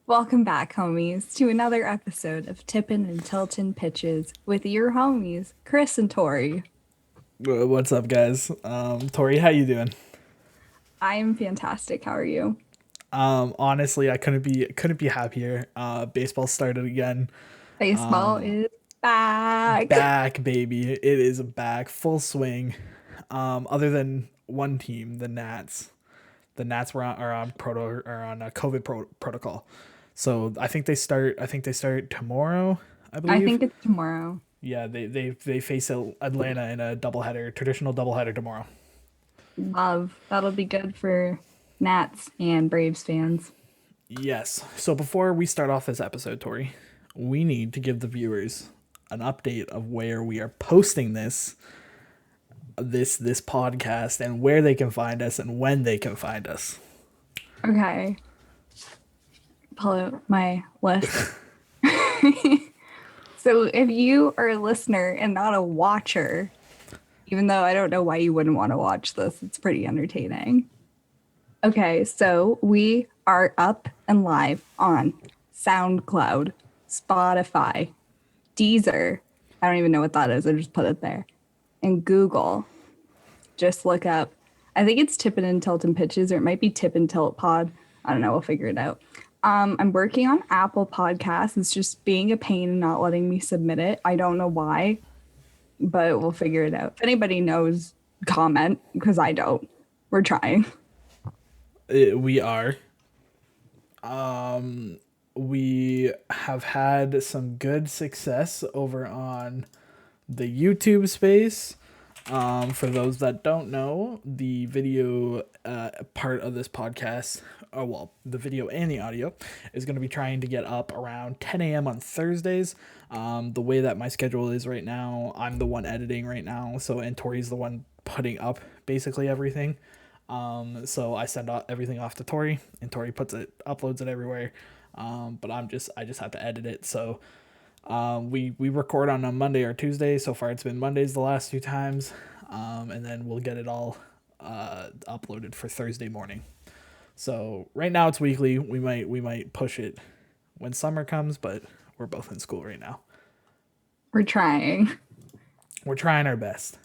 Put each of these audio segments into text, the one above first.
Welcome back, homies, to another episode of Tippin and Tiltin Pitches with your homies, Chris and Tori. What's up, guys? Tori, how you doing? I am fantastic. How are you? Honestly, I couldn't be happier. Baseball started again. Baseball is back. Back, baby. It is back, full swing. Other than one team, the Nats. The Nats are on a protocol. So I think they start. I think they start tomorrow. I I believe. think it's tomorrow. Yeah, they face Atlanta in a traditional doubleheader tomorrow. Love. That'll be good for Nats and Braves fans. Yes. So before we start off this episode, Tori, we need to give the viewers an update of where we are posting this podcast and where they can find us and when they can find us. Okay. Pull out my list. So if you are a listener and not a watcher, even though I don't know why you wouldn't want to watch this, it's pretty entertaining. Okay, so we are up and live on SoundCloud, Spotify, Deezer. I don't even know what that is. I just put it there. And Google. Just look up. I think it's Tippin and Tiltin Pitches, or it might be Tip and Tilt Pod. I don't know. We'll figure it out. I'm working on Apple Podcasts. It's just being a pain and not letting me submit it. I don't know why, but we'll figure it out. If anybody knows, comment, because I don't. We're trying. We are. We have had some good success over on the YouTube space. For those that don't know, the video part of this podcast, the video and the audio, is going to be trying to get up around 10 a.m. on Thursdays. The way that my schedule is right now, I'm the one editing right now, and Tori's the one putting up basically everything. So I send everything off to Tori, and Tori uploads it everywhere. But I just have to edit it. So we record on a Monday or Tuesday. So far it's been Mondays the last few times. And then we'll get it all uploaded for Thursday morning. So right now it's weekly. We might push it when summer comes, but we're both in school right now. We're trying. We're trying our best.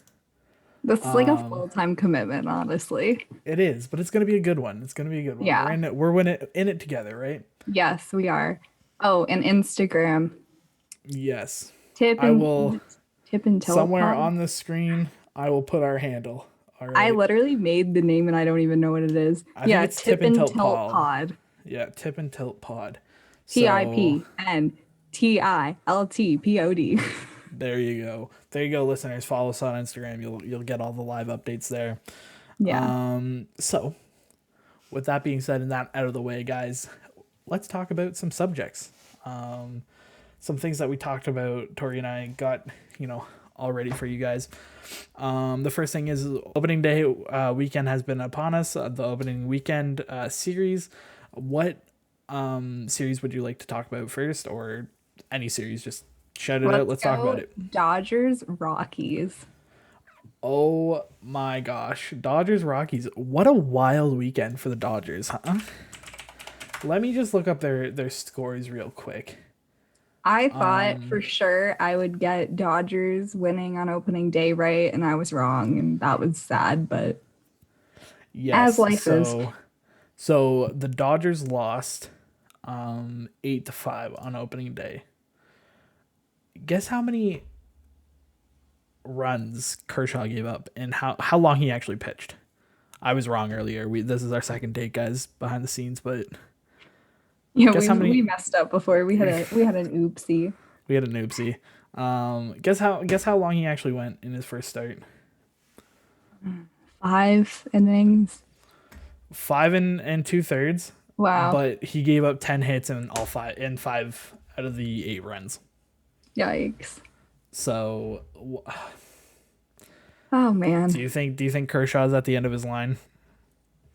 This is like a full-time commitment, honestly. It is, but it's gonna be a good one. It's gonna be a good one. Yeah. We're in it together, right? Yes, we are. Oh, and Instagram. Yes. Tip I and will Tip and Tilt somewhere Pod. on the screen. I will put our handle. All right. I literally made the name and I don't even know what it is. I think it's Tip and Tilt Pod. Yeah, Tip and Tilt Pod. TIPNTILTPOD. There you go. There you go, listeners. Follow us on Instagram. You'll get all the live updates there. Yeah. So, with that being said and that out of the way, guys, let's talk about some subjects. Some things that we talked about. Tori and I got all ready for you guys. The first thing is opening day weekend has been upon us. The opening weekend series. What series would you like to talk about first, or any series? Just shout it out. Let's talk about it. Dodgers, Rockies. Oh my gosh. Dodgers, Rockies. What a wild weekend for the Dodgers, huh? Let me just look up their scores real quick. I thought for sure I would get Dodgers winning on opening day, right? And I was wrong, and that was sad, but yes, as life is. So the Dodgers lost 8-5 on opening day. Guess how many runs Kershaw gave up and how long he actually pitched. I was wrong earlier. This is our second take, guys, behind the scenes, but yeah, we messed up before. We had an oopsie. We had an oopsie. Guess how long he actually went in his first start. 5 innings. 5 and 2/3. Wow. But he gave up 10 hits in five out of the 8 runs. Yikes. So oh man. Do you think Kershaw's at the end of his line?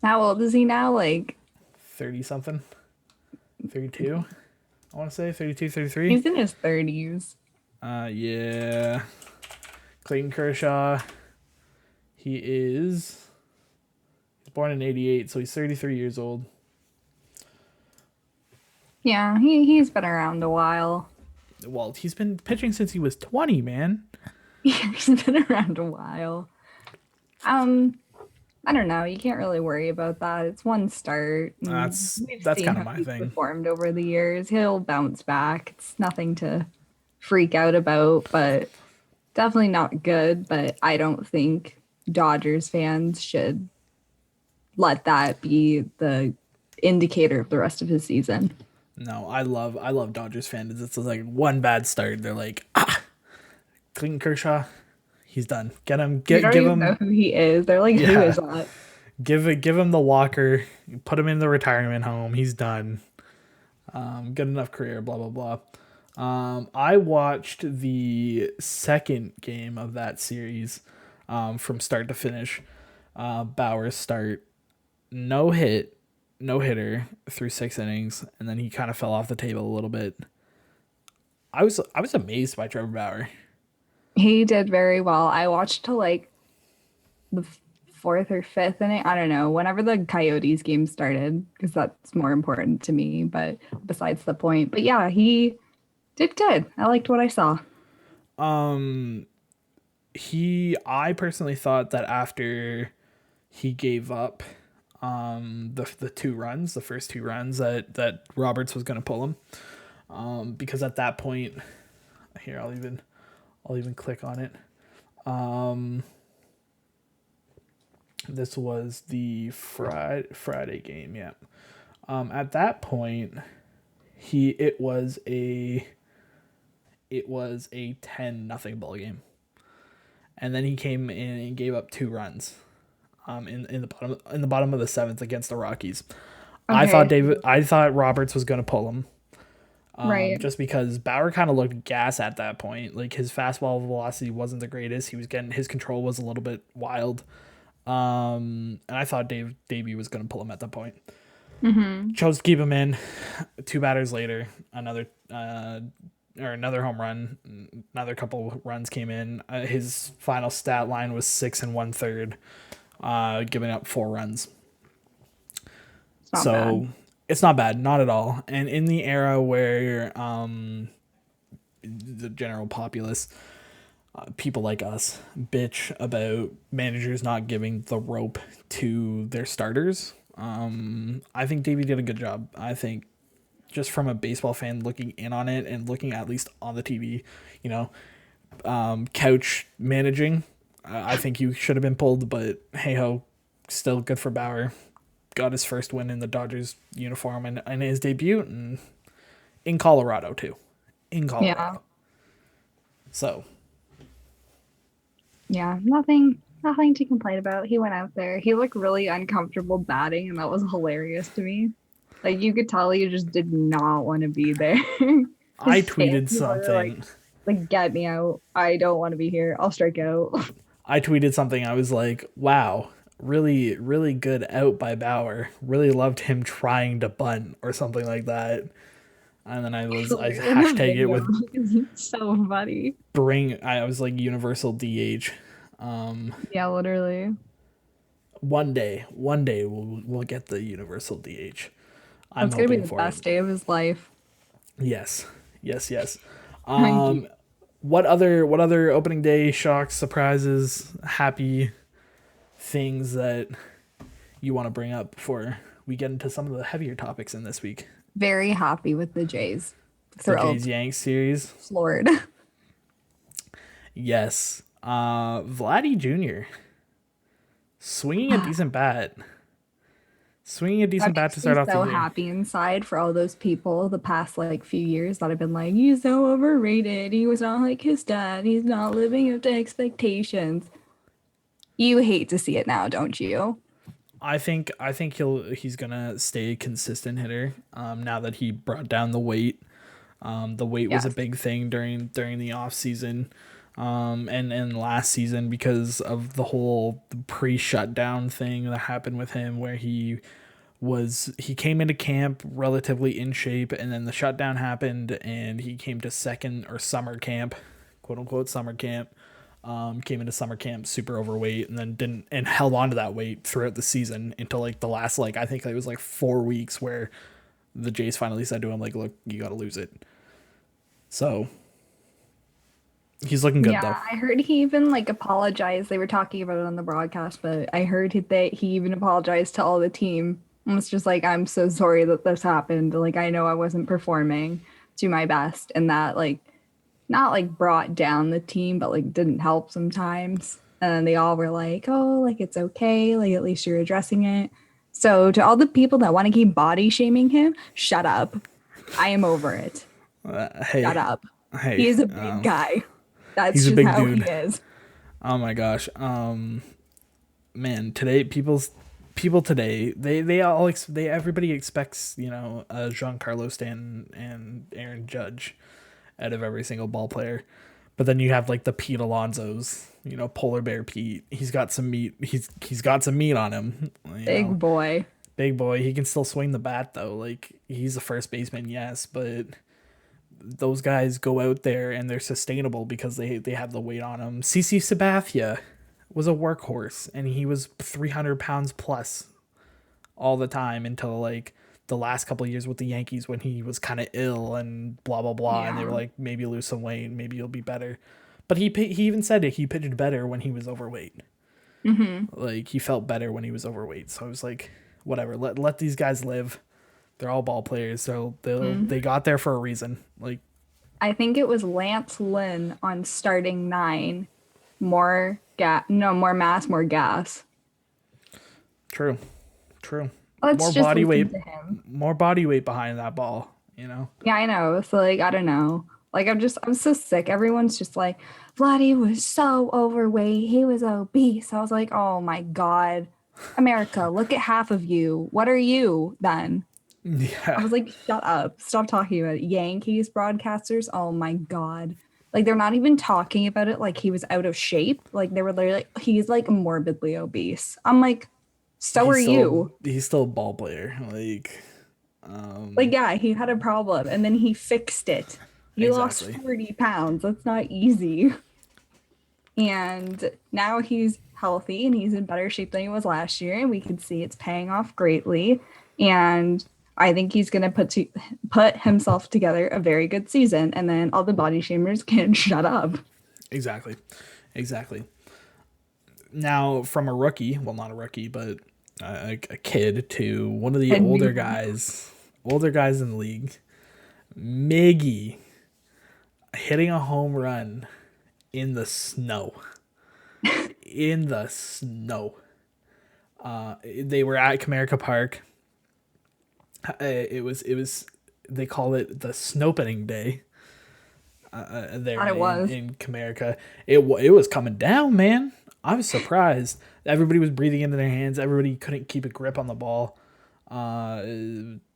How old is he now? Like 30 something? 32? I want to say 32, 33. He's in his 30s. Yeah. Clayton Kershaw. He's born in 88, so he's 33 years old. Yeah, he's been around a while. Well, he's been pitching since he was 20, man. He's been around a while. Um, I don't know. You can't really worry about that. It's one start, and we've That's seen kind of how my he's thing. performed over the years. He'll bounce back. It's nothing to freak out about, but definitely not good. But I don't think Dodgers fans should let that be the indicator of the rest of his season. No, I love Dodgers fans. It's like one bad start, they're like, Clayton Kershaw, he's done. Get him, You don't give even know him, who he is. They're like, who is yeah, that? give him the walker, put him in the retirement home. He's done. Good enough career. Blah blah blah. I watched the second game of that series, from start to finish. Bauer's start, no hit, no hitter through 6 innings, and then he kind of fell off the table a little bit. I was amazed by Trevor Bauer. He did very well. I watched till like the fourth or fifth inning. I don't know. Whenever the Coyotes game started, because that's more important to me. But besides the point. But yeah, he did good. I liked what I saw. I personally thought that after he gave up the two runs, the first two runs, that Roberts was going to pull him, because at that point, here I'll even click on it. This was the Friday game, yeah. At that point, he it was a 10-0 ball game, and then he came in and gave up two runs, in the bottom of the seventh against the Rockies. Okay. I thought Roberts was going to pull him, Right. just because Bauer kind of looked gas at that point. Like, his fastball velocity wasn't the greatest. His control was a little bit wild. And I thought Davey was going to pull him at that point. Mm-hmm. Chose to keep him in. Two batters later, another home run, another couple runs came in. His final stat line was 6 1/3, giving up 4 runs. It's not bad. So it's not bad, not at all. And in the era where the general populace, people like us, bitch about managers not giving the rope to their starters, I think Davey did a good job. I think, just from a baseball fan looking in on it and looking at least on the TV, you know, couch managing, I think you should have been pulled, but hey ho, still good for Bauer. Got his first win in the Dodgers uniform and his debut in Colorado too. In Yeah. Colorado. So, Yeah. Nothing to complain about. He went out there. He looked really uncomfortable batting, and that was hilarious to me. Like you could tell he just did not want to be there. I His stance tweeted was literally something. like get me out. I don't want to be here. I'll strike out. I was like, wow, really, really good out by Bauer. Really loved him trying to bunt or something like that. And then I Clearly in the hashtag it video with because it's so funny. I was like, universal DH. Yeah, literally. One day we'll get the universal DH. I'm That's gonna be hoping the for it. best day of his life. Yes. Yes, yes. Thank you. What other opening day shocks, surprises, happy things that you want to bring up before we get into some of the heavier topics in this week? Very happy with the Jays. The Jays Thrilled. Yanks series. Floored. Yes. Vladdy Jr. swinging a decent bat. Swinging a That decent bat to makes me start off the so year. happy inside for all those people the past like few years that have been like, he's so overrated. He was not like his dad. He's not living up to expectations. You hate to see it now, don't you? I think he's gonna stay a consistent hitter. Now that he brought down the weight. The weight was a Yes. big thing during the off season, and last season, because of the whole pre-shutdown thing that happened with him, where he came into camp relatively in shape, and then the shutdown happened, and he came to second or summer camp, quote unquote summer camp. Came into summer camp super overweight, and then didn't and held on to that weight throughout the season until like the last, like, I think it was like 4 weeks where the Jays finally said to him, like, look, you got to lose it. So he's looking good, though. Yeah, I heard he even like apologized. They were talking about it on the broadcast, but I heard that he even apologized to all the team and was just like, I'm so sorry that this happened. Like, I know I wasn't performing to my best, and that like not like brought down the team, but like didn't help sometimes. And then they all were like, oh, like it's okay. Like, at least you're addressing it. So, to all the people that want to keep body shaming him, shut up. I am over it. Shut Hey, up. He hey, is a big guy. That's he's a just big how he dude. is. Oh my gosh. Man, today people today they everybody expects Giancarlo Stanton and Aaron Judge out of every single ball player, but then you have like the Pete Alonsos, Polar Bear Pete. He's got some meat. He's got some meat on him. Big boy. Big boy. He can still swing the bat though. Like he's a first baseman, yes, but those guys go out there and they're sustainable because they have the weight on them. CC Sabathia was a workhorse and he was 300 pounds plus all the time until like the last couple of years with the Yankees when he was kind of ill and blah blah blah, and they were Yeah. like, maybe lose some weight, maybe you'll be better. But he even said it. He pitched better when he was overweight. Hmm. Like he felt better when he was overweight. So I was like, whatever. Let these guys live. They're all ball players, so they got there for a reason. Like I think it was Lance Lynn on starting nine. More gas, no, more mass, more gas. true, true. Let's More just body listen weight, to him. more body weight behind that ball. You know. Yeah, I know. So like, I don't know. Like, I'm so sick. Everyone's just like, Vladdy was so overweight. He was obese. I was like, oh my God. America, look at half of you. What are you then? I Yeah. was like, shut up. Stop talking about it. Yankees broadcasters. Oh my God. Like they're not even talking about it like he was out of shape. Like they were literally like, he's like morbidly obese. I'm like, so are you. He's still a ball player. Like Like, yeah, he had a problem and then he fixed it. He lost exactly. 40 pounds. That's not easy. And now he's healthy and he's in better shape than he was last year. And we can see it's paying off greatly. And I think he's going to put himself together a very good season. And then all the body shamers can shut up. Exactly. Exactly. Now, from a rookie, well, not a rookie, but a kid to one of the A newbie. older guys in the league, Miggy, hitting a home run in the snow. In the snow. They were at Comerica Park. It was they call it the Snowpening Day. There Thought it was. in Comerica. It was coming down, man. I was surprised. Everybody was breathing into their hands. Everybody couldn't keep a grip on the ball.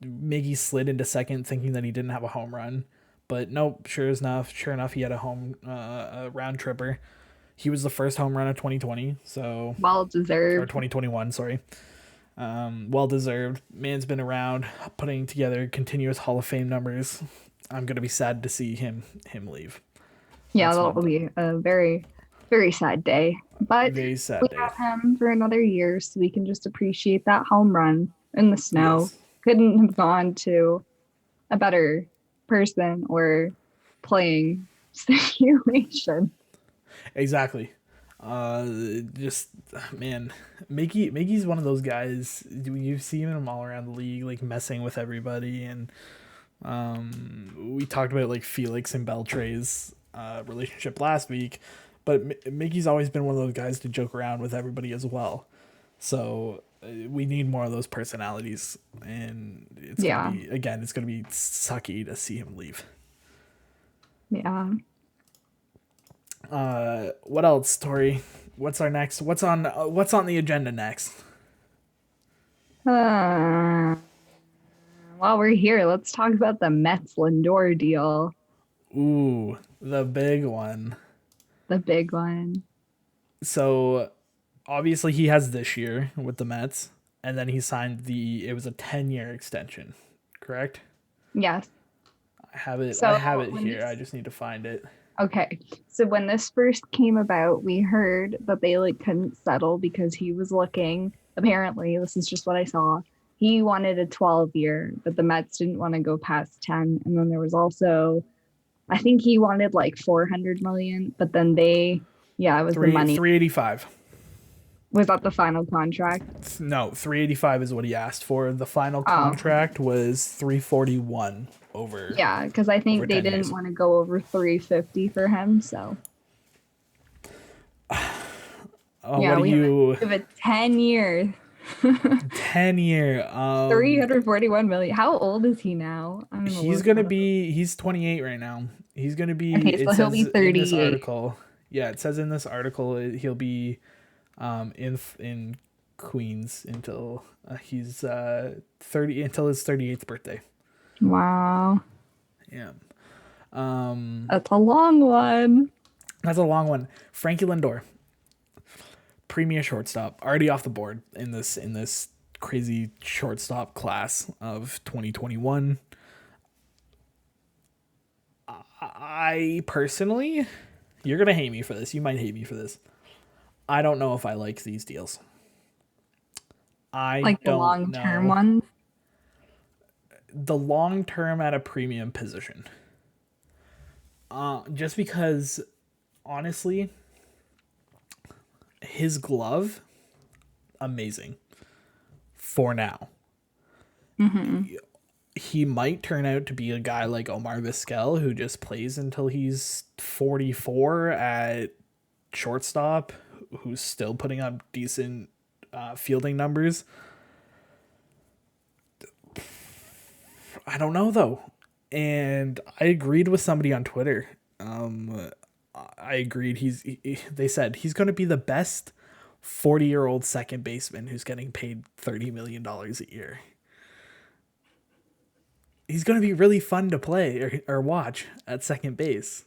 Miggy slid into second, thinking that he didn't have a home run, but nope. Sure enough, he had a round tripper. He was the first home run of 2020, so Well or deserved. 2021. Sorry. Well deserved. Man's been around, putting together continuous Hall of Fame numbers. I'm gonna be sad to see him leave. Yeah, That's that'll one be a very, very sad day. But very sad we day. have him for another year, so we can just appreciate that home run in the snow. Yes, Couldn't have gone to a better person or playing simulation. exactly. Uh, just man, Mickey's one of those guys. You see him all around the league, like messing with everybody, and we talked about like Felix and Beltre's relationship last week, but Mickey's always been one of those guys to joke around with everybody as well. So we need more of those personalities, and Yeah, it's gonna be sucky to see him leave. yeah. What else, Tori? What's our next? What's on the agenda next? Uh, while we're here, let's talk about the Mets Lindor deal, Ooh, the big one. the big one. So obviously he has this year with the Mets, and then he signed it was a 10-year extension, correct? Yes. I So have it when here. this I just need to find it. Okay. So when this first came about, we heard that they like couldn't settle because he was looking, apparently, this is just what I saw. he wanted a 12-year, but the Mets didn't want to go past 10. And then there was also, I think he wanted like 400 million, but then yeah, it was the money. 385. Was that the final contract? No, 385 is what he asked for. The final Oh, contract was 341 yeah, because I over think they 10 didn't years. want to go over 350 for him. So What yeah, do you we have a 10-year, 10-year 341 million. How old is he now? I'm gonna he's look going to that up. be he's 28 right now. He's going to be, Okay, it so he'll be says in this 38. article. Yeah, it says in this article he'll be in Queens until he's 30, until his 38th birthday. Wow, Yeah. that's a long one. That's a long one. Frankie Lindor, premier shortstop, already off the board in this crazy shortstop class of 2021. I personally, you're gonna hate me for this. You might hate me for this. I don't know if I like these deals. I Like the don't long-term know. ones. The long term at a premium position. Just because, honestly, his glove, amazing for now. He might turn out to be a guy like Omar Vizquel who just plays until he's 44 at shortstop, who's still putting up decent fielding numbers. I don't know though. And I agreed with somebody on Twitter. I agreed. They said he's going to be the best 40-year-old second baseman who's getting paid $30 million a year. He's going to be really fun to play or watch at second base.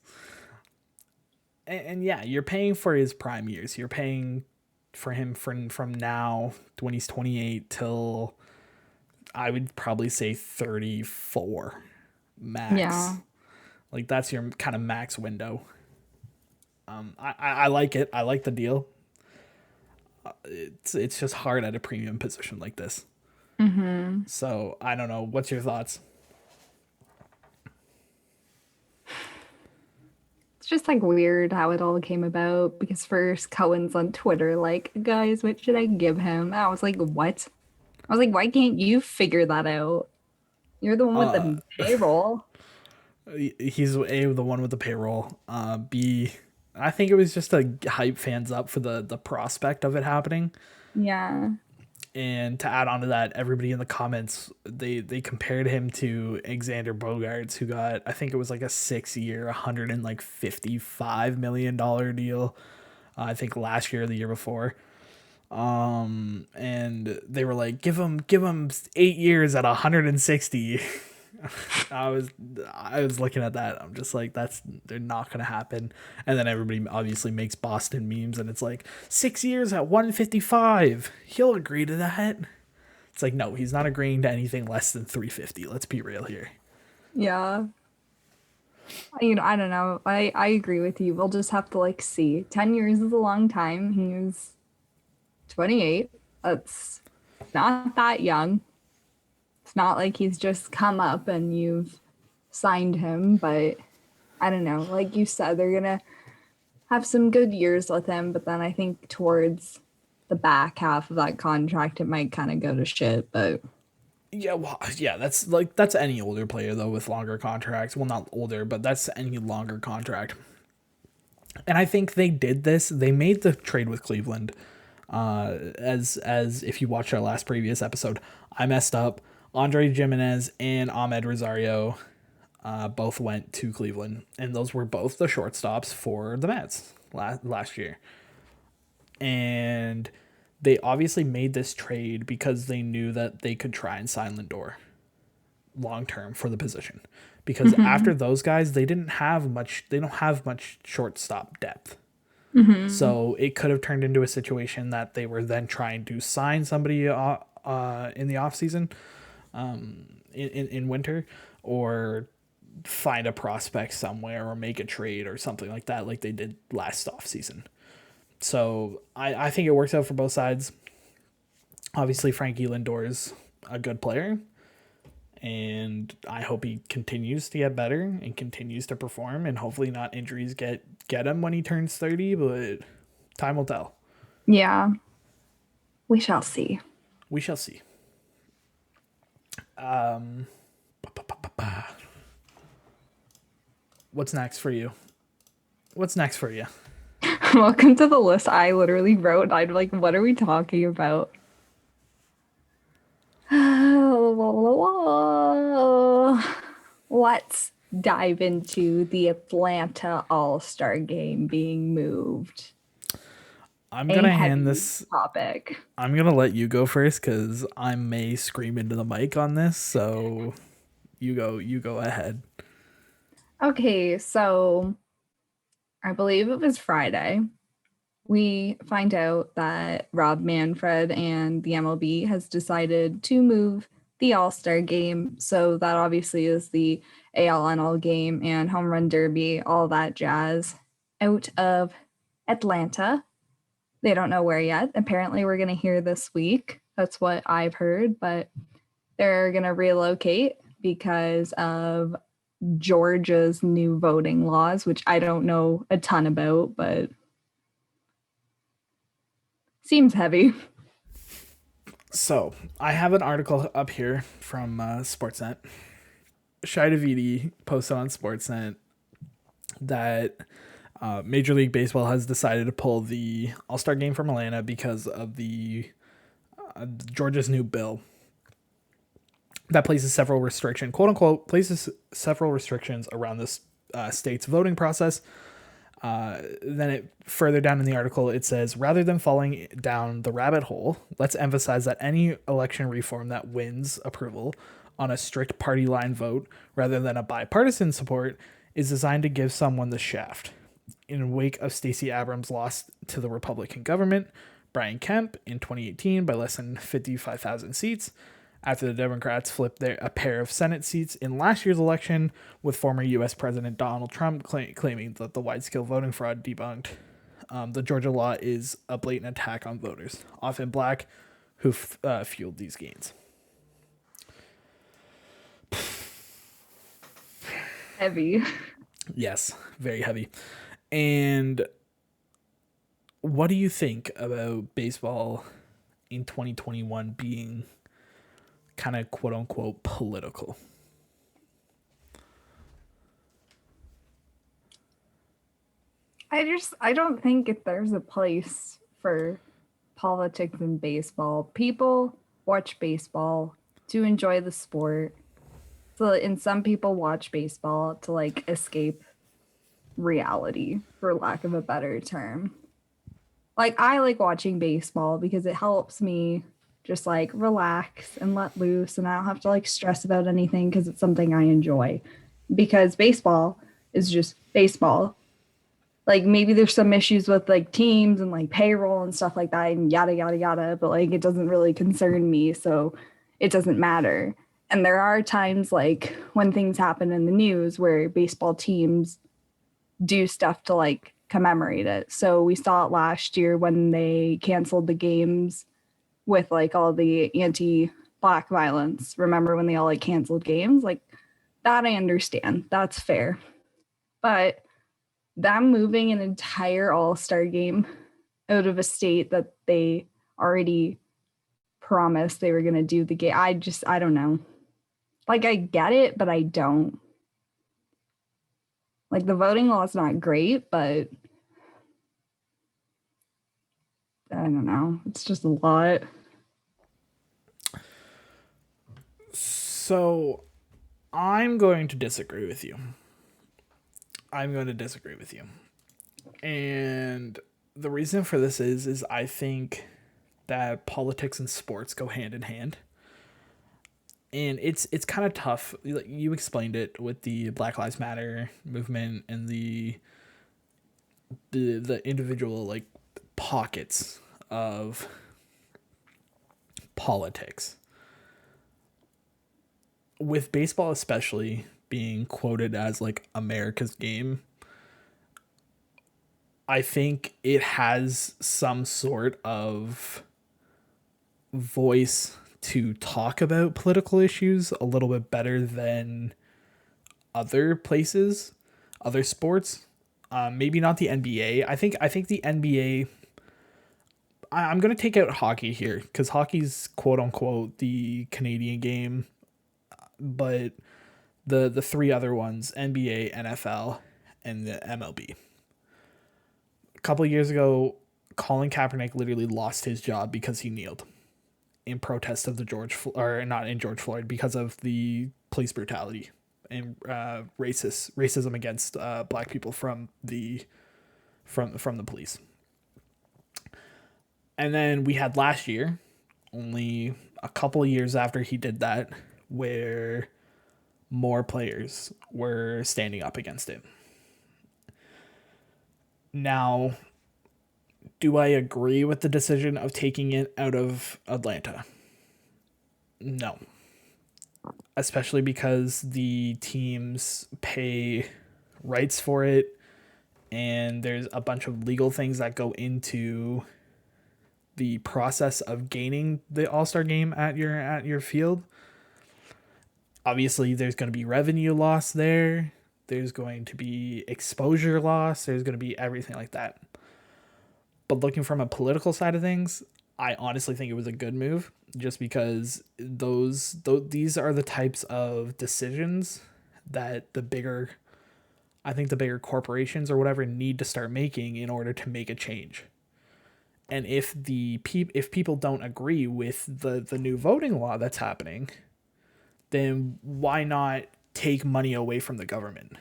And yeah, you're paying for his prime years. You're paying for him from now when he's 28 till I would probably say 34 max. Yeah. Like that's your kind of max window. I like it. I like the deal. It's just hard at a premium position like this. So I don't know. What's your thoughts? It's just like weird how it all came about because first Cohen's on Twitter like, guys, what should I give him? I was like, what? I was like, why can't you figure that out? You're the one with the payroll. He's the one with the payroll. B, I think it was just to hype fans up for the prospect of it happening. Yeah. And to add on to that, everybody in the comments they compared him to Xander Bogaerts, who got, I think it was like a 6-year, $155 million deal. I think last year or the year before. And they were like, give him 8 years at 160. I was looking at that. I'm just like, they're not gonna happen. And then everybody obviously makes Boston memes, and it's like 6 years at 155. He'll agree to that. It's like, no, he's not agreeing to anything less than 350. Let's be real here. Yeah. I don't know. I agree with you. We'll just have to like see. 10 years is a long time. He's 28. That's not that young. It's not like he's just come up and you've signed him, but I don't know. Like you said, they're gonna have some good years with him, but then I think towards the back half of that contract, it might kind of go to shit. But Yeah, well, yeah, that's any older player though with longer contracts. Well, not older, but that's any longer contract. And I think they did this. They made the trade with Cleveland. As if you watched our last previous episode, I messed up. Andre Jimenez and Ahmed Rosario both went to Cleveland, and those were both the shortstops for the Mets last year. And they obviously made this trade because they knew that they could try and sign Lindor long term for the position. Because after those guys, they don't have much shortstop depth. So it could have turned into a situation that they were then trying to sign somebody in the offseason, in winter, or find a prospect somewhere or make a trade or something like that, like they did last offseason. So I think it works out for both sides. Obviously, Frankie Lindor's a good player, and I hope he continues to get better and continues to perform, and hopefully not injuries get him when he turns 30, but time will tell. Yeah, we shall see. We shall see. What's next for you? What's next for you? Welcome to the list I literally wrote. I'm like, what are we talking about? Let's dive into the Atlanta All-Star game being moved. I'm A gonna hand heavy this. topic. I'm gonna let you go first because I may scream into the mic on this. So you go. You go ahead. Okay, so I believe it was Friday. We find out that Rob Manfred and the MLB has decided to move the All-Star game. So that obviously is the ALNL game and home run derby, all that jazz, out of Atlanta. They don't know where yet. Apparently, we're going to hear this week. That's what I've heard, but they're going to relocate because of Georgia's new voting laws, which I don't know a ton about, but seems heavy. So I have an article up here from Sportsnet. Shai Davidi posted on Sportsnet that Major League Baseball has decided to pull the All-Star game from Atlanta because of the Georgia's new bill that places several restrictions, quote unquote, places several restrictions around this state's voting process. Then it further down in the article, it says, rather than falling down the rabbit hole, let's emphasize that any election reform that wins approval on a strict party line vote rather than a bipartisan support is designed to give someone the shaft. In wake of Stacey Abrams' loss to the Republican government, Brian Kemp in 2018 by less than 55,000 seats, after the Democrats flipped a pair of Senate seats in last year's election, with former U.S. President Donald Trump claiming that the wide-scale voting fraud debunked. The Georgia law is a blatant attack on voters, often black, who fueled these gains. Heavy. Yes, very heavy. And what do you think about baseball in 2021 being kind of quote unquote political? I don't think if there's a place for politics in baseball. People watch baseball to enjoy the sport. So and some people watch baseball to like escape reality, for lack of a better term. Like I like watching baseball because it helps me just like relax and let loose and I don't have to like stress about anything because it's something I enjoy. Because baseball is just baseball. Like maybe there's some issues with like teams and like payroll and stuff like that and yada yada yada, but like it doesn't really concern me, so it doesn't matter. And there are times like when things happen in the news where baseball teams do stuff to like commemorate it. So we saw it last year when they canceled the games with like all the anti-black violence. Remember when they all like canceled games? Like that I understand. That's fair. But them moving an entire all-star game out of a state that they already promised they were going to do the game, I don't know. Like I get it, but I don't. Like the voting law is not great, but I don't know. It's just a lot. So I'm going to disagree with you. And the reason for this is I think that politics and sports go hand in hand. And it's kind of tough. You explained it with the Black Lives Matter movement and the individual like pockets of politics. With baseball especially being quoted as like America's game, I think it has some sort of voice to talk about political issues a little bit better than other places, other sports. Maybe not the NBA. I think the NBA. I'm gonna take out hockey here because hockey's quote unquote the Canadian game, but the three other ones, NBA, NFL, and the MLB. A couple of years ago, Colin Kaepernick literally lost his job because he kneeled in protest of the or not in George Floyd, because of the police brutality and racism against black people from the police. And then we had last year, only a couple of years after he did that, where more players were standing up against it. Now, do I agree with the decision of taking it out of Atlanta? No. Especially because the teams pay rights for it, and there's a bunch of legal things that go into the process of gaining the All-Star game at your field. Obviously, there's going to be revenue loss there. There's going to be exposure loss. There's going to be everything like that. But looking from a political side of things, I honestly think it was a good move, just because these are the types of decisions that the bigger corporations or whatever need to start making in order to make a change. And if people don't agree with the new voting law that's happening, then why not take money away from the government,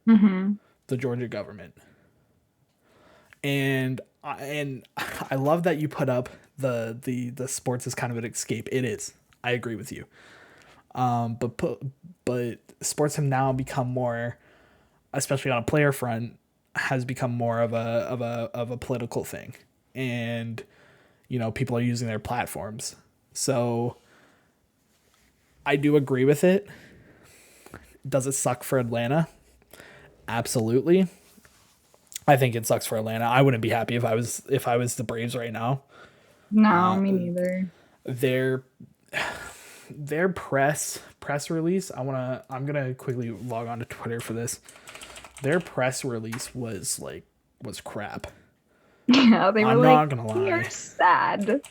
the Georgia government? And I love that you put up the sports as kind of an escape. It is. I agree with you. But sports have now become more, especially on a player front, has become more of a political thing, and people are using their platforms. So I do agree with it. Does it suck for Atlanta? Absolutely. I think it sucks for Atlanta. I wouldn't be happy if I was the Braves right now. No, me neither. Their press release. I'm gonna quickly log on to Twitter for this. Their press release was crap. Yeah, they were I'm like, not gonna lie. You're sad.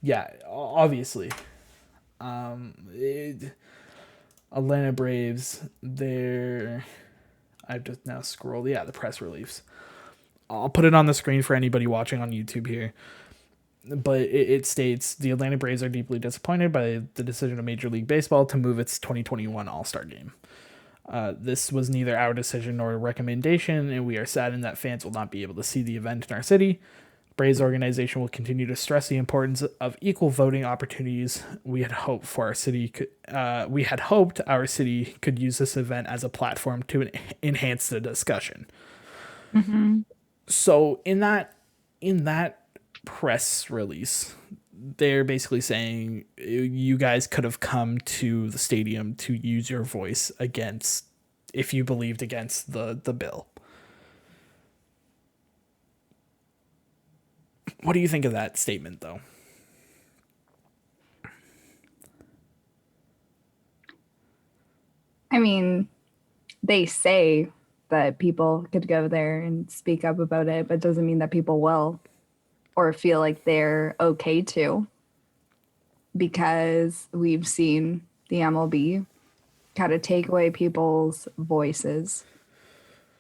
Yeah, obviously. Atlanta Braves. I've just now scrolled. Yeah, the press release. I'll put it on the screen for anybody watching on YouTube here. But it states the Atlanta Braves are deeply disappointed by the decision of Major League Baseball to move its 2021 All-Star Game. This was neither our decision nor a recommendation, and we are saddened that fans will not be able to see the event in our city. Braves organization will continue to stress the importance of equal voting opportunities. We had hoped our city could use this event as a platform to enhance the discussion. Mm-hmm. So in that press release, they're basically saying you guys could have come to the stadium to use your voice against, if you believed against the bill. What do you think of that statement, though? I mean, they say that people could go there and speak up about it, but doesn't mean that people will or feel like they're okay to, because we've seen the MLB kind of take away people's voices.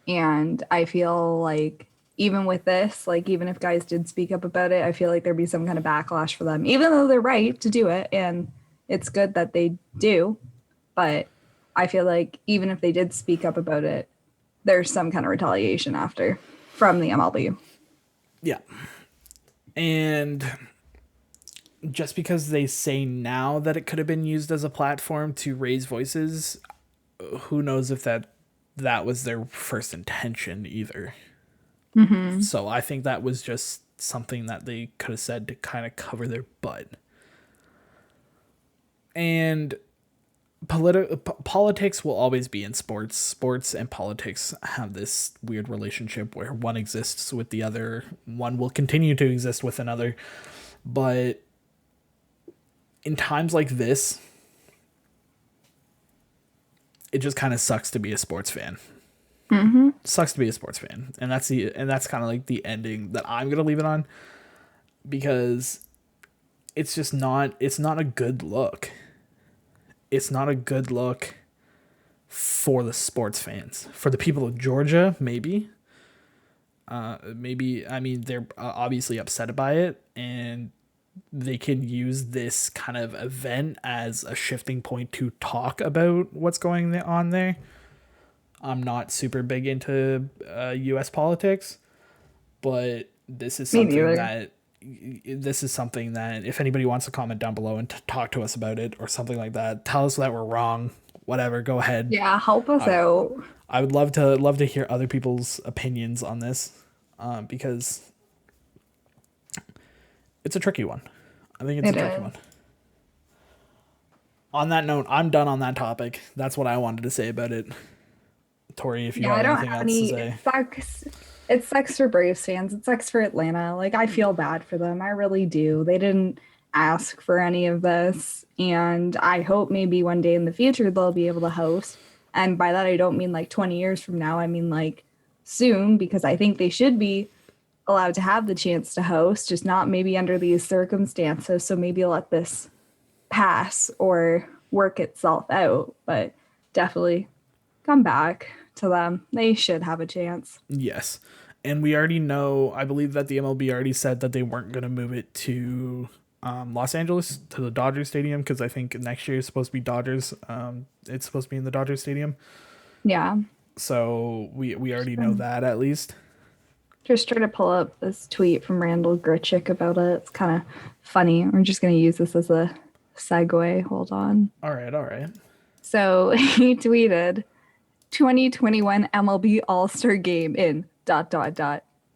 And I feel like even with this, like even if guys did speak up about it, I feel like there'd be some kind of backlash for them, even though they're right to do it. And it's good that they do. But I feel like even if they did speak up about it, there's some kind of retaliation after from the MLB. Yeah. And just because they say now that it could have been used as a platform to raise voices, who knows if that was their first intention either. Mm-hmm. So I think that was just something that they could have said to kind of cover their butt. And politics will always be in sports. Sports and politics have this weird relationship where one exists with the other. One will continue to exist with another. But in times like this, it just kind of sucks to be a sports fan. Sucks to be a sports fan, and that's kind of like the ending that I'm gonna leave it on, because it's not a good look. It's not a good look for the sports fans. For the people of Georgia, maybe. Maybe, I mean, they're obviously upset by it, and they can use this kind of event as a shifting point to talk about what's going on there. I'm not super big into U.S. politics, but this is Me something neither. that if anybody wants to comment down below and talk to us about it or something like that, tell us that we're wrong. Whatever, go ahead. Yeah, help us out. I would love to hear other people's opinions on this, because it's a tricky one. I think it's It a tricky is. one. On that note, I'm done on that topic. That's what I wanted to say about it. Tori, if you Yeah, I have don't anything have else to any. say. It sucks. It sucks for Braves fans. It sucks for Atlanta. Like, I feel bad for them. I really do. They didn't ask for any of this. And I hope maybe one day in the future they'll be able to host. And by that, I don't mean like 20 years from now. I mean like soon, because I think they should be allowed to have the chance to host, just not maybe under these circumstances. So maybe let this pass or work itself out. But definitely come back to them. They should have a chance. Yes. And we already know, I believe that the MLB already said that they weren't going to move it to Los Angeles, to the Dodgers Stadium, because I think next year is supposed to be Dodgers. It's supposed to be in the Dodgers Stadium. Yeah. So we already know that at least. Just try to pull up this tweet from Randall Grichuk about it. It's kind of funny. I'm just going to use this as a segue. Hold on. All right, all right. So he tweeted 2021 MLB All-Star Game in ...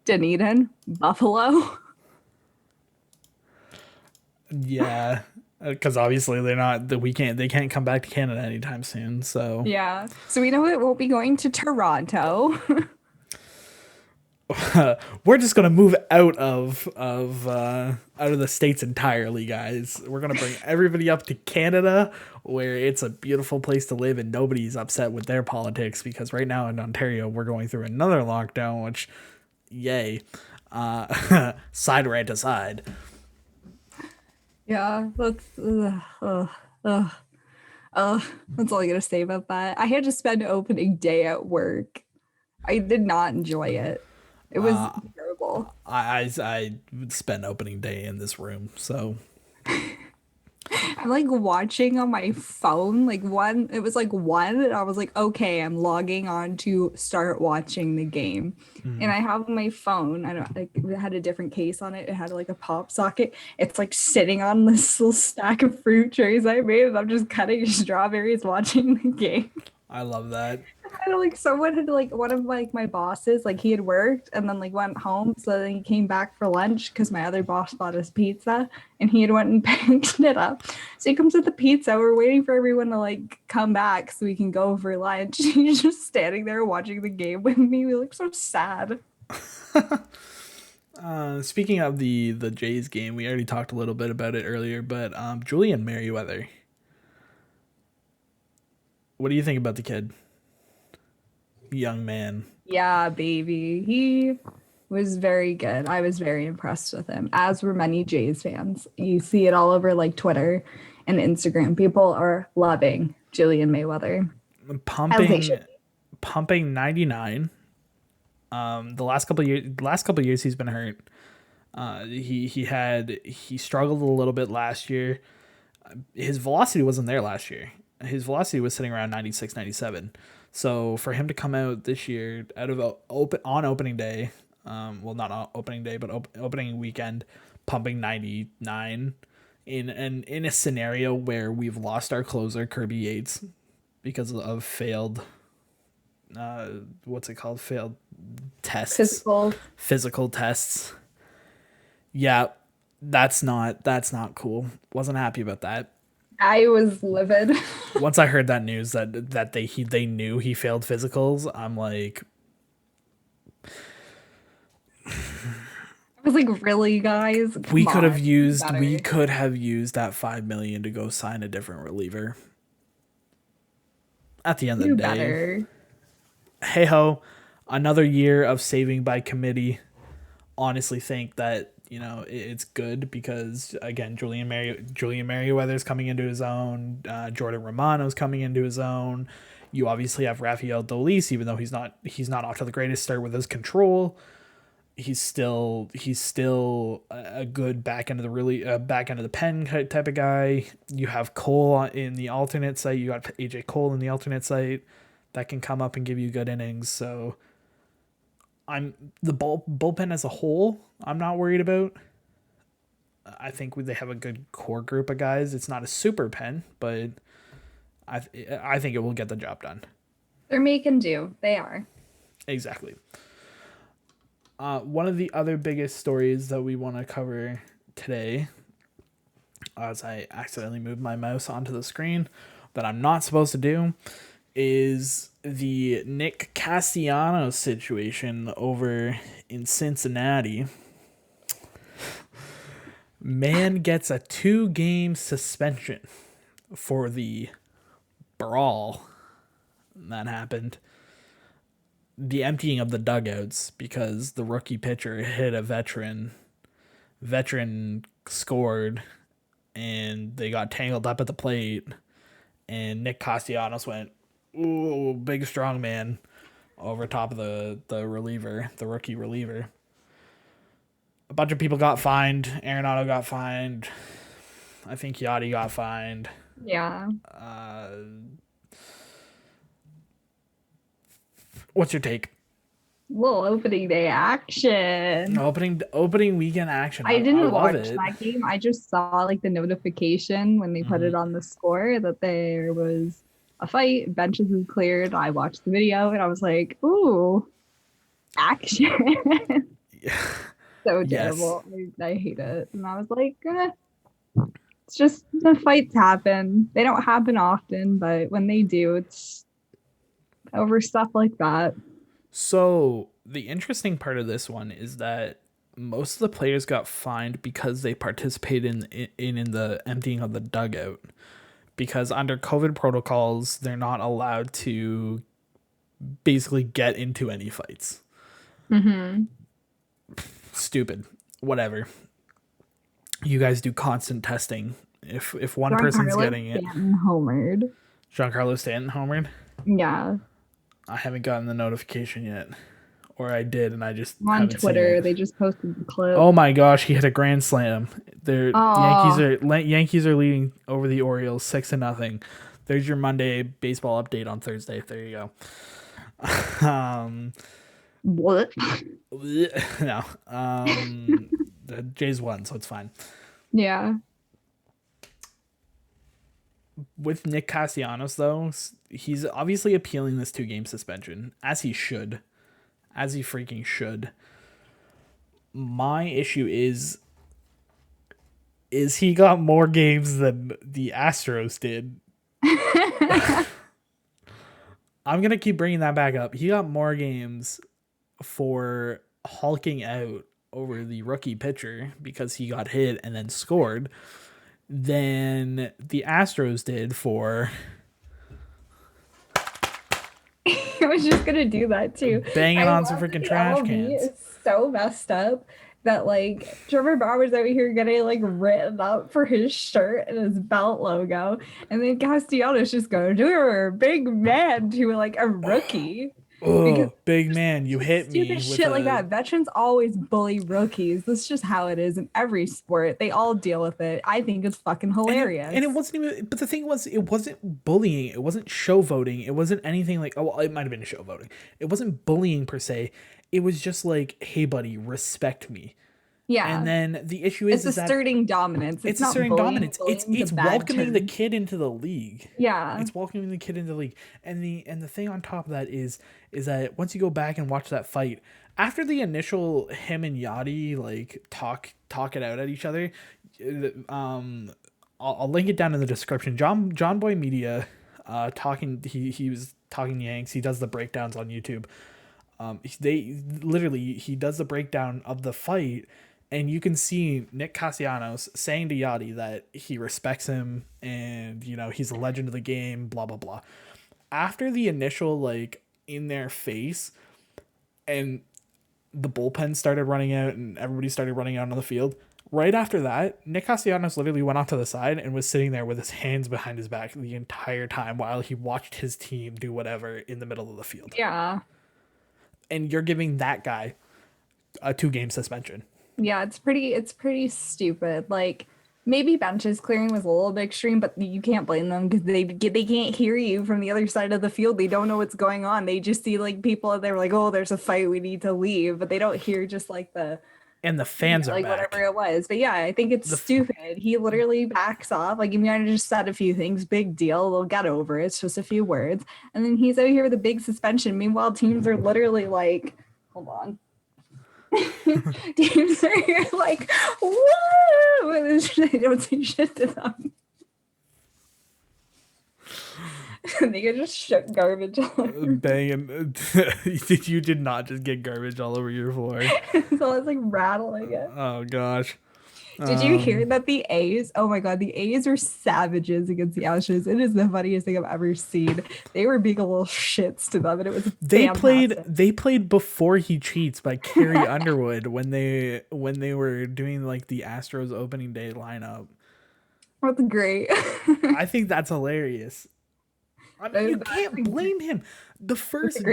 Dunedin, Buffalo. Yeah, because obviously they can't come back to Canada anytime soon. So Yeah. So we know it won't be going to Toronto. we're just gonna move out of the states entirely, guys. We're gonna bring everybody up to Canada, where it's a beautiful place to live and nobody's upset with their politics, because right now in Ontario we're going through another lockdown, which, yay, side rant aside. Yeah, that's all I gotta say about that. I had to spend opening day at work. I did not enjoy it. It was terrible. I spent opening day in this room, so I'm like watching on my phone, it was like one, and I was like, okay, I'm logging on to start watching the game. And I have my phone, I don't like, it had a different case on it. It had like a pop socket. It's like sitting on this little stack of fruit trays I made, and I'm just cutting strawberries watching the game. I love that. And like someone had like one of like my bosses, like he had worked and then like went home, so then he came back for lunch because my other boss bought us pizza and he had went and picked it up. So he comes with the pizza. We're waiting for everyone to like come back so we can go for lunch. He's just standing there watching the game with me. We look so sad. Speaking of the Jays game, we already talked a little bit about it earlier, but Julian Merriweather. What do you think about the kid? Young man. Yeah, baby. He was very good. I was very impressed with him, as were many Jays fans. You see it all over like Twitter and Instagram. People are loving Julian Mayweather. Pumping 99. The last couple of years he's been hurt. He struggled a little bit last year. His velocity wasn't there last year. His velocity was sitting around 96, 97. So for him to come out this year out of on opening day, well, not on opening day, but opening weekend, pumping 99 in a scenario where we've lost our closer Kirby Yates because of failed failed tests, physical tests. Yeah, that's not cool. Wasn't happy about that. I was livid. Once I heard that news that they knew he failed physicals, I'm like, I was like, really, guys? We Come could have on. Do used we better. could have used that 5 million to go sign a different reliever. At the end of Do the day, better. hey ho, another year of saving by committee. Honestly, think that it's good because again, Julian Merriweather's coming into his own. Jordan Romano's coming into his own. You obviously have Rafael Dolis, even though he's not off to the greatest start with his control. He's still a good back end of the pen type of guy. You have Cole in the alternate site. You got AJ Cole in the alternate site that can come up and give you good innings. So I'm the bullpen as a whole. I'm not worried about. I think they have a good core group of guys. It's not a super pen, but I think it will get the job done. They're making do. They are. Exactly. One of the other biggest stories that we want to cover today, as I accidentally moved my mouse onto the screen that I'm not supposed to do, is the Nick Castellanos situation over in Cincinnati. Man gets a 2-game suspension for the brawl that happened. The emptying of the dugouts because the rookie pitcher hit a veteran. Veteran scored, and they got tangled up at the plate. And Nick Castellanos went, "Ooh, big strong man," over top of the reliever, the rookie reliever. A bunch of people got fined. Arenado got fined. I think Yachty got fined. Yeah. What's your take? Little opening day action. Opening weekend action. I I didn't love watch it. that game. I just saw like the notification when they put it on the score that there was a fight, benches was cleared. I watched the video and I was like, ooh, action. So Yes. terrible. I hate it. And I was like, it's just the fights happen. They don't happen often, but when they do, it's over stuff like that. So the interesting part of this one is that most of the players got fined because they participated in the emptying of the dugout. Because under COVID protocols, they're not allowed to basically get into any fights. Mm-hmm. Stupid. Whatever. You guys do constant testing. If one person's Giancarlo getting it, Stanton homered. Giancarlo Stanton homered. Yeah. I haven't gotten the notification yet, or I did and I just On haven't seen it. Twitter, they just posted the clip. Oh my gosh, he hit a grand slam. The Oh, Yankees are leading over the Orioles 6-0. There's your Monday baseball update on Thursday. There you go. what? No. The Jays won, so it's fine. Yeah. With Nick Castellanos though, he's obviously appealing this 2-game suspension, as he should. As he freaking should. My issue is he got more games than the Astros did. I'm going to keep bringing that back up. He got more games for hulking out over the rookie pitcher because he got hit and then scored than the Astros did for I was just gonna do that too. banging I on some love that freaking the trash MLB cans. is so messed up that like Trevor Bauer's out here getting like written up for his shirt and his belt logo, and then Castellanos just going, "You're big man," to like a rookie. Because Oh, big man, you hit stupid me with shit like a. that. Veterans always bully rookies. That's just how it is in every sport. They all deal with it. I think it's fucking And it hilarious. wasn't even. But the thing was, it wasn't bullying. It wasn't show voting. It wasn't anything like. Oh, well, it might have been show voting. It wasn't bullying per se. It was just like, hey, buddy, respect me. And Yeah. then the issue It's is that asserting dominance. It's it's not asserting bullying. dominance. Bullying's a It's bad welcoming the term. kid into the league. Yeah. It's welcoming the kid into the league. And the thing on top of that is that once you go back and watch that fight, after the initial him and Yachty like talk it out at each other, I'll link it down in the description. John Boy Media, talking he was talking Yanks. He does the breakdowns on YouTube. He does the breakdown of the fight, And you can see Nick Castellanos saying to Yachty that he respects him and, you know, he's a legend of the game, blah, blah, blah. After the initial, like, in their face and the bullpen started running out and everybody started running out on the field, right after that, Nick Castellanos literally went off to the side and was sitting there with his hands behind his back the entire time while he watched his team do whatever in the middle of the field. Yeah. And you're giving that guy a 2-game suspension. Yeah, it's pretty stupid. Like maybe benches clearing was a little bit extreme, but you can't blame them because they can't hear you from the other side of the field. They don't know what's going on. They just see like people and they're like, "Oh, there's a fight. We need to leave," but they don't hear just like And the fans are like back. whatever it was. But yeah, I think it's stupid. He literally backs off. Like, you might have just said a few things, big deal. They'll get over it. It's just a few words. And then he's out here with a big suspension. Meanwhile, teams are literally like, hold on. Teams are here like, woo! They don't say shit to them. They get just shook garbage all over. Banging. You did not just get garbage all over your floor. So it's like rattling it. Oh, gosh. Did you hear that the A's? Oh my God, the A's are savages against the Astros. It is the funniest thing I've ever seen. They were being a little shits to them, and it was fantastic. They played Before He Cheats by Carrie Underwood when they were doing like the Astros opening day lineup. That's great. I think that's hilarious. I mean, you can't blame him. First of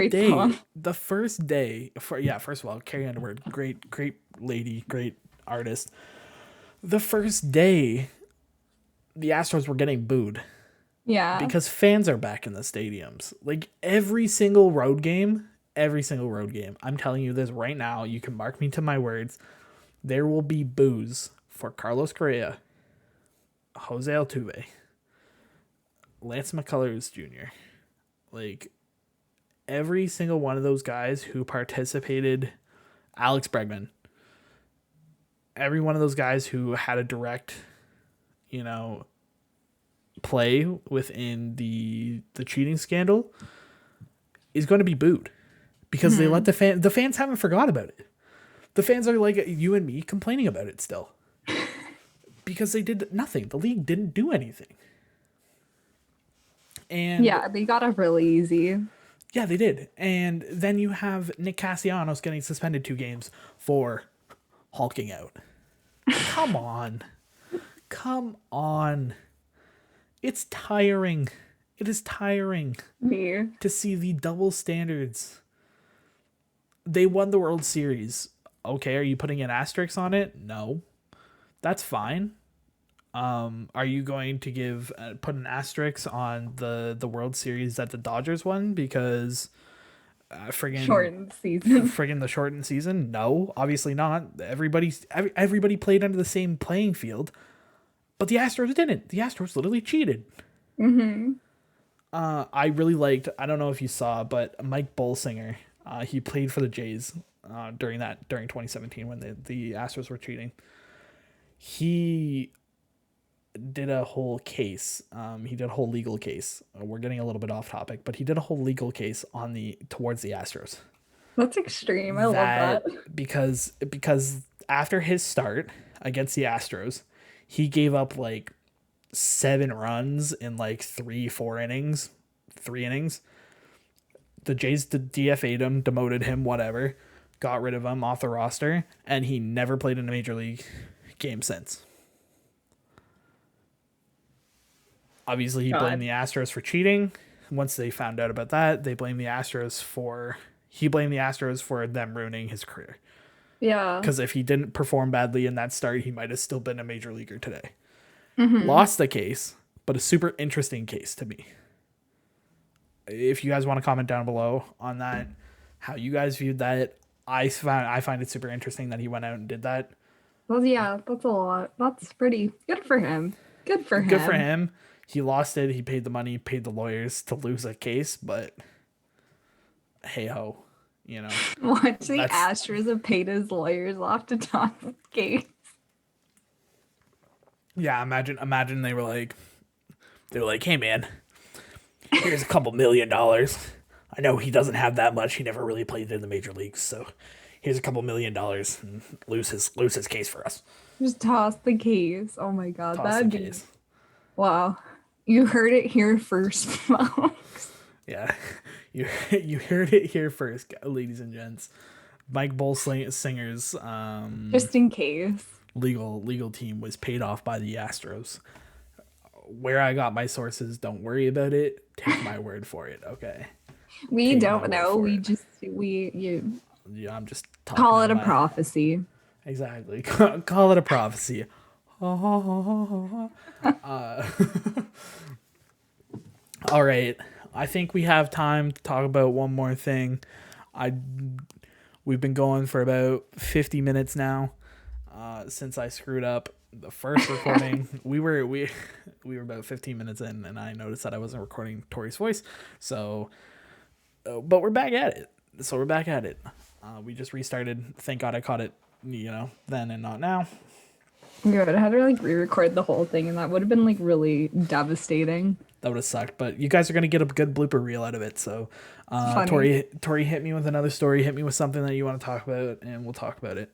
all, Carrie Underwood, great lady, great artist. The first day, the Astros were getting booed. Yeah. Because fans are back in the stadiums. Like every single road game, I'm telling you this right now, you can mark me to my words, there will be boos for Carlos Correa, Jose Altuve, Lance McCullers Jr. Like every single one of those guys who participated, Alex Bregman, every one of those guys who had a direct, you know, play within the cheating scandal is going to be booed because they let the fans haven't forgot about it. The fans are like you and me complaining about it still because they did nothing. The league didn't do anything. And yeah, they got off really easy. Yeah, they did. And then you have Nick Castellanos getting suspended 2 games for hulking out. Come on. It's tiring. It is tiring to see the double standards. They won the World Series. Okay, are you putting an asterisk on it? No. That's fine. Are you going to put an asterisk on the World Series that the Dodgers won because shortened season? Friggin' the shortened season? No, obviously not. Everybody played under the same playing field, but the Astros didn't. The Astros literally cheated. Mm-hmm. I really liked. I don't know if you saw, but Mike Bolsinger. He played for the Jays during 2017 when the Astros were cheating. He did a whole case. He did a whole legal case. We're getting a little bit off topic, but he did a whole legal case towards the Astros. That's extreme. I love that. Because after his start against the Astros, he gave up like 7 runs in like 3 innings. The Jays DFA'd him, demoted him, whatever, got rid of him off the roster, and he never played in a major league game since. Obviously, he blamed the Astros for cheating. Once they found out about that, he blamed the Astros for them ruining his career. Yeah. Because if he didn't perform badly in that start, he might have still been a major leaguer today. Mm-hmm. Lost the case, but a super interesting case to me. If you guys want to comment down below on that, how you guys viewed that, I find it super interesting that he went out and did that. Well, yeah, that's a lot. That's pretty good for him. Good for him. He lost it. He paid the money, paid the lawyers to lose a case, but hey ho, you know. Watch the Astros have paid his lawyers off to top the case. Yeah, imagine they were like, hey man, here's a couple $1 million. I know he doesn't have that much. He never really played in the major leagues, so here's a couple $1 million and lose his case for us. Just toss the case. Oh my god, Toss the that'd be case. wow. You heard it here first, folks. Yeah, you heard it here first, ladies and gents. Mike Singer's Just in case. legal team was paid off by the Astros. Where I got my sources, don't worry about it. Take my word for it, okay? We Take my don't word know. for we it. just we you Yeah, I'm just talking call it out a my- prophecy. Exactly. Call it a prophecy. All right. I think we have time to talk about one more thing. We've been going for about 50 minutes now. Since I screwed up the first recording. we were about 15 minutes in, and I noticed that I wasn't recording Tori's voice. So, but we're back at it. We just restarted. Thank God I caught it, then and not now. Good. I had to like re-record the whole thing, and that would have been like really devastating. That would have sucked, but you guys are gonna get a good blooper reel out of it. So, Funny. Tori, hit me with another story. Hit me with something that you want to talk about, and we'll talk about it.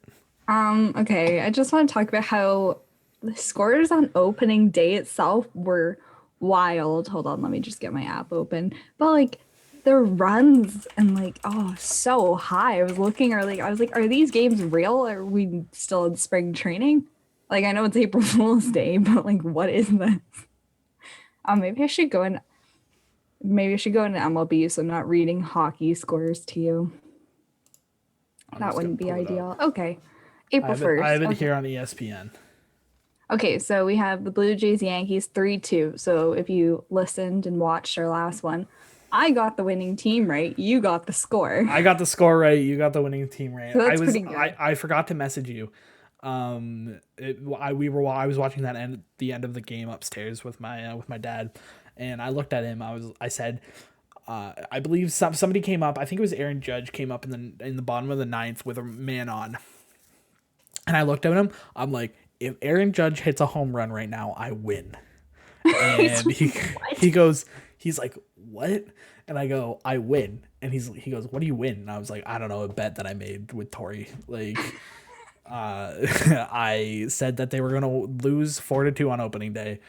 Okay. I just want to talk about how the scores on opening day itself were wild. Hold on, let me just get my app open. But like the runs and like so high. I was looking early. I was like, are these games real? Or are we still in spring training? Like I know it's April Fool's Day, but like what is this? Maybe I should go into MLB so I'm not reading hockey scores to you. That wouldn't be ideal. Okay. April 1st. I have it Okay. here on ESPN. Okay, so we have the Blue Jays Yankees 3-2. So if you listened and watched our last one, I got the winning team right. You got the score. I got the score right. You got the winning team right. So that's pretty good. I forgot to message you. I was watching the end of the game upstairs with my dad, and I looked at him. I said, I believe somebody came up. I think it was Aaron Judge came up in the bottom of the ninth with a man on, and I looked at him. I'm like, if Aaron Judge hits a home run right now, I win. And he's like, what? And I go, I win. And he goes, what do you win? And I was like, I don't know, a bet that I made with Tori. Like, I said that they were gonna lose 4-2 on opening day.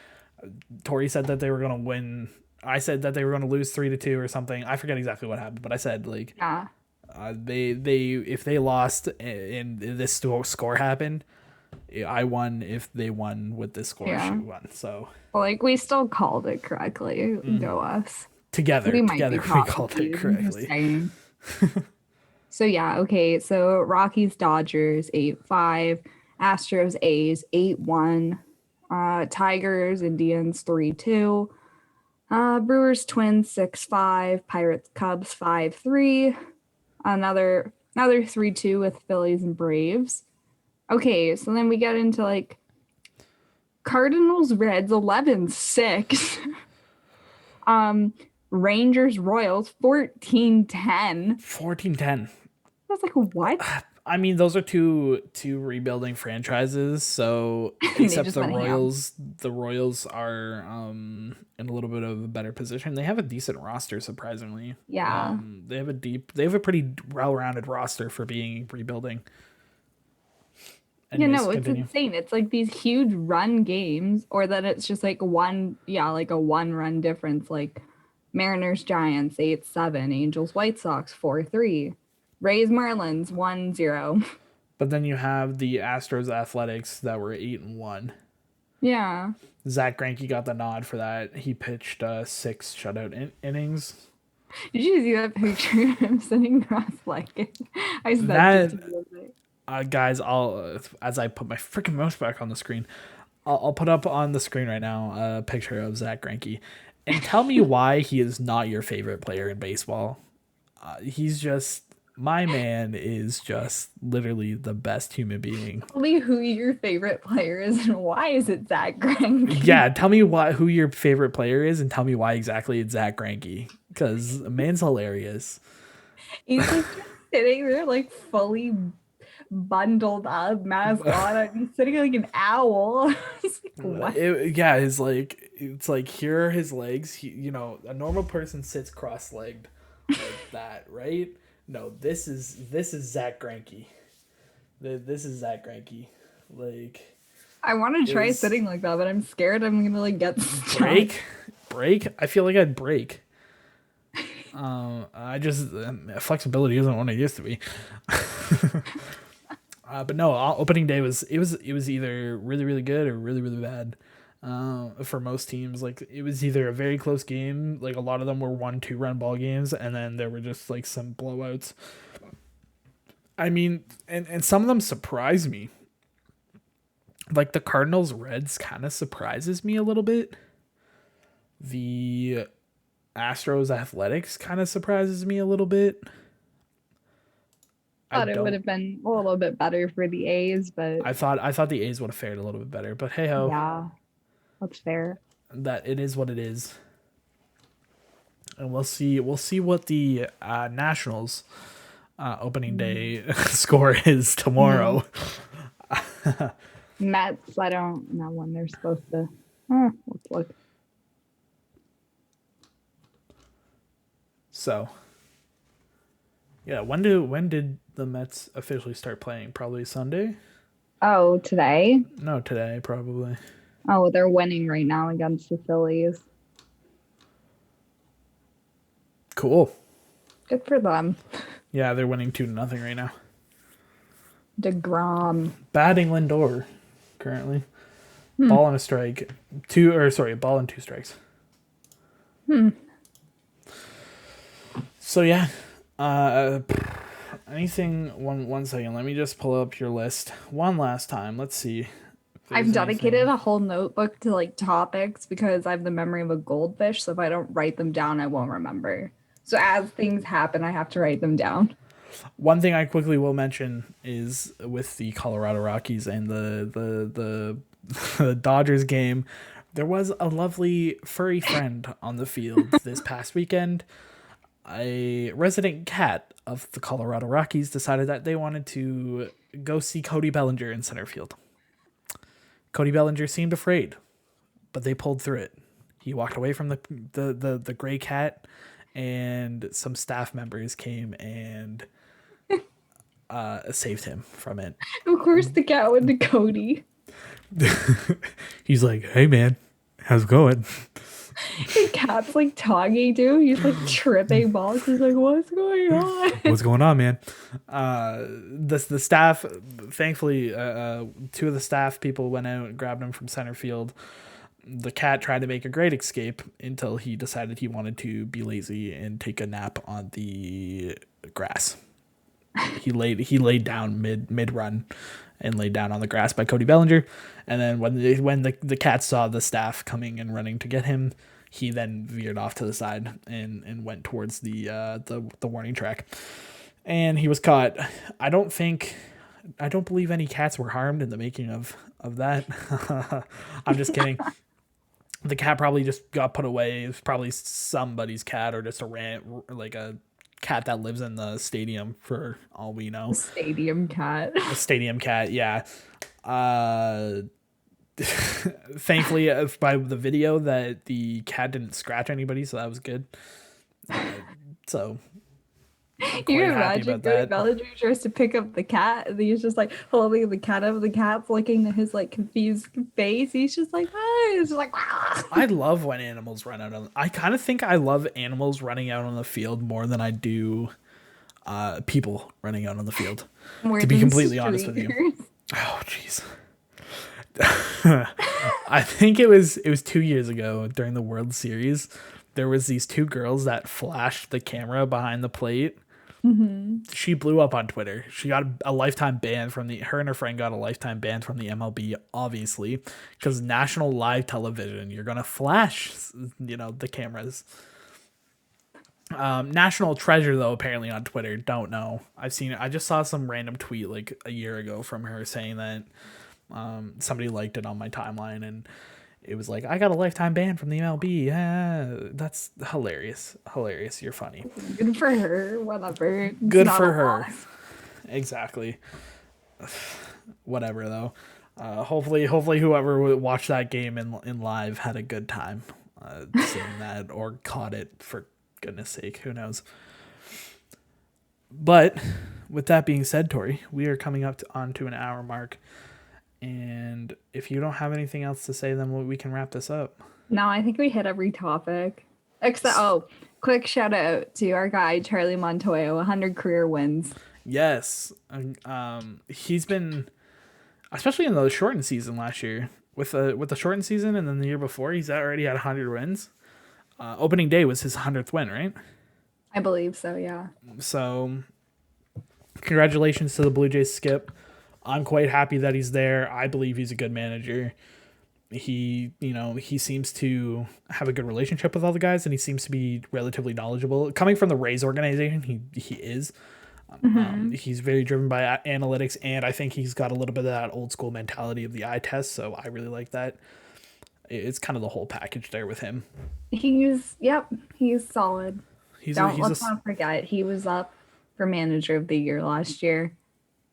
Tori said that they were gonna win. I said that they were gonna lose 3-2 or something. I forget exactly what happened, but I said like, Yeah. they if they lost and this score happened, I won. If they won with this score, Yeah. she won. So Like we still called it correctly. Go us. together We called it correctly. Saying. So yeah, okay. So Rockies Dodgers 8-5, Astros A's 8-1, Tigers Indians 3-2, Brewers Twins 6-5, Pirates Cubs 5-3, another 3-2 with Phillies and Braves. Okay, so then we get into like Cardinals Reds 11-6. Rangers Royals 14-10. 14-10. I was like, what? I mean, those are two rebuilding franchises. So except just the went ham. Royals are in a little bit of a better position. They have a decent roster, surprisingly. Yeah. They have a pretty well-rounded roster for being rebuilding. Anyways, It's continue. insane. It's like these huge run games, or that it's just like like a one run difference, like Mariners Giants 8-7, Angels White Sox 4-3, Rays Marlins 1-0. But then you have the Astros Athletics that were 8-1. Yeah. Zach Greinke got the nod for that. He pitched 6 shutout innings. Did you see that picture of him sitting cross-legged? I said That guys, I'll as I put my freaking mouse back on the screen, I'll put up on the screen right now a picture of Zach Greinke, and tell me why he is not your favorite player in baseball. He's just my man is just literally the best human being. Tell me who your favorite player is and why is it Zach Greinke? Yeah, tell me who your favorite player is, and tell me why exactly it's Zach Greinke, because the man's hilarious. He's like just sitting there like fully bundled up, mask on, and he's sitting like an owl. It's like, what? It's like here are his legs. A normal person sits cross-legged like that, right? No, this is Zach Greinke. This is Zach Greinke. Like, I want to it try was sitting like that, but I'm scared I'm gonna like get stuck. break. I feel like I'd break. I just flexibility isn't what it used to be. But no, opening day was either really really good or really really bad. For most teams, like it was either a very close game, like a lot of them were 1-2 run ball games, and then there were just like some blowouts. I mean, and some of them surprised me. Like the Cardinals Reds kind of surprises me a little bit. The Astros Athletics kind of surprises me a little bit. I Thought it would don't. have been a little bit better for the A's, but I thought the A's would have fared a little bit better, but hey ho, yeah, that's fair. that it is what it is, and we'll see. We'll see what the Nationals opening day score is Mhm. tomorrow. Mets, I don't know when they're supposed to. Let's look. So yeah, when did the Mets officially start playing? Probably Sunday. Oh, today? No, today probably. Oh, they're winning right now against the Phillies. Cool. Good for them. Yeah, they're winning 2-0 right now. DeGrom. Batting Lindor currently. Hmm. Ball and a strike. Ball and 2 strikes. So yeah. Anything one second, let me just pull up your list one last time. Let's see if I've there's dedicated anything. a whole notebook to like topics because I have the memory of a goldfish. So if I don't write them down, I won't remember. So as things happen, I have to write them down. One thing I quickly will mention is with the Colorado Rockies and the the Dodgers game, there was a lovely furry friend on the field this past weekend. A resident cat of the Colorado Rockies decided that they wanted to go see Cody Bellinger in center field. Cody Bellinger seemed afraid, but they pulled through it. He walked away from the gray cat, and some staff members came and saved him from it. Of course, the cat went to Cody. He's like, "Hey man, how's it going? The cat's like talking to. He's like tripping balls. He's like, what's going on? What's going on, man?" The staff, thankfully, two of the staff people went out and grabbed him from center field. The cat tried to make a great escape until he decided he wanted to be lazy and take a nap on the grass. He laid down mid run and laid down on the grass by Cody Bellinger. And then when the cat saw the staff coming and running to get him, he then veered off to the side and went towards the warning track. And he was caught. I don't believe any cats were harmed in the making of that. I'm just kidding. The cat probably just got put away. It was probably somebody's cat or just like a cat that lives in the stadium for all we know. Stadium cat. A stadium cat, yeah. Uh, Thankfully, by the video, that the cat didn't scratch anybody, so that was good. So You quite can happy imagine about Cody that. Bellinger tries to pick up the cat, and he's just like holding the cat up. The cat's looking at his like confused face. He's just like, ah, he's just like, I love when animals run out on. I kind of think I love animals running out on the field more than I do people running out on the field. more To be than completely honest with you. streakers. Oh, jeez. I think it was 2 years ago during the World Series. There was these two girls that flashed the camera behind the plate. She blew up on Twitter. She got a lifetime ban from her and her friend got a lifetime ban from the MLB, obviously, because national live television, you're gonna flash, the cameras. National treasure though, apparently on Twitter. Don't know. I've seen it. I just saw some random tweet like a year ago from her saying that somebody liked it on my timeline, and it was like, I got a lifetime ban from the MLB. That's hilarious. Hilarious. You're funny. Good for her. Whatever. It's Good not a for her. loss. Exactly. Whatever though. Hopefully whoever watched that game in live had a good time seeing that or caught it, for goodness sake. Who knows? But with that being said, Tori, we are coming up onto an hour mark. And if you don't have anything else to say, then we can wrap this up. No, I think we hit every topic. Except, oh, quick shout out to our guy, Charlie Montoya, 100 career wins. Yes. He's been, especially in the shortened season last year, with the shortened season, and then the year before, he's already had 100 wins. Opening day was his 100th win, right? I believe so, yeah. So, congratulations to the Blue Jays skip. I'm quite happy that he's there. I believe he's a good manager. He seems to have a good relationship with all the guys, and he seems to be relatively knowledgeable. Coming from the Rays organization, he is. He's very driven by analytics, and I think he's got a little bit of that old school mentality of the eye test. So I really like that. It's kind of the whole package there with him. He's solid. Let's A, not forget, he was up for manager of the year last year.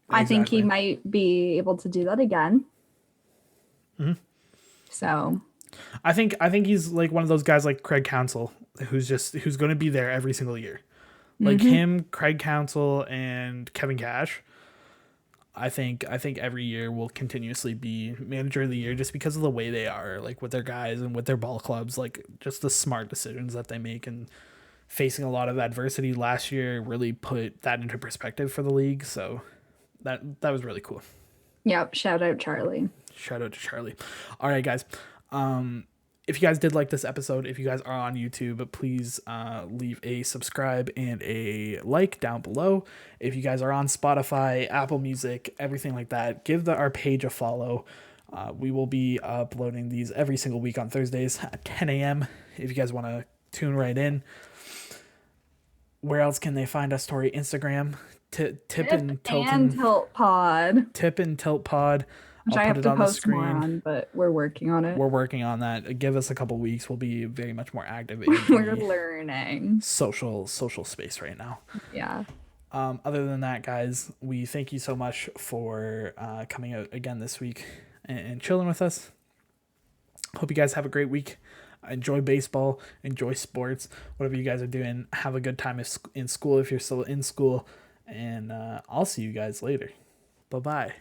exactly. I think he might be able to do that again. Mm-hmm. So I think he's like one of those guys like Craig Counsell, who's going to be there every single year. Like him, Craig Counsell, and Kevin Cash. I think every year will continuously be manager of the year just because of the way they are, like with their guys and with their ball clubs, like just the smart decisions that they make, and facing a lot of adversity last year really put that into perspective for the league. So that was really cool. yep, shout out Charlie. Shout out to Charlie. All right, guys. If you guys did like this episode, if you guys are on YouTube, please leave a subscribe and a like down below. If you guys are on Spotify, Apple Music, everything like that, give our page a follow. We will be uploading these every single week on Thursdays at 10 a.m. if you guys want to tune right in. Where else can they find us, Tori? Instagram, Tippin and Tilt Pod. Tippin Tilt Pod. Which I have to post more on, but we're working on it. We're working on that. Give us a couple weeks. We'll be very much more active in we're learning social space right now. Yeah. Other than that, guys, we thank you so much for coming out again this week and chilling with us. Hope you guys have a great week. Enjoy baseball. Enjoy sports. Whatever you guys are doing, have a good time in school if you're still in school. And I'll see you guys later. Bye-bye.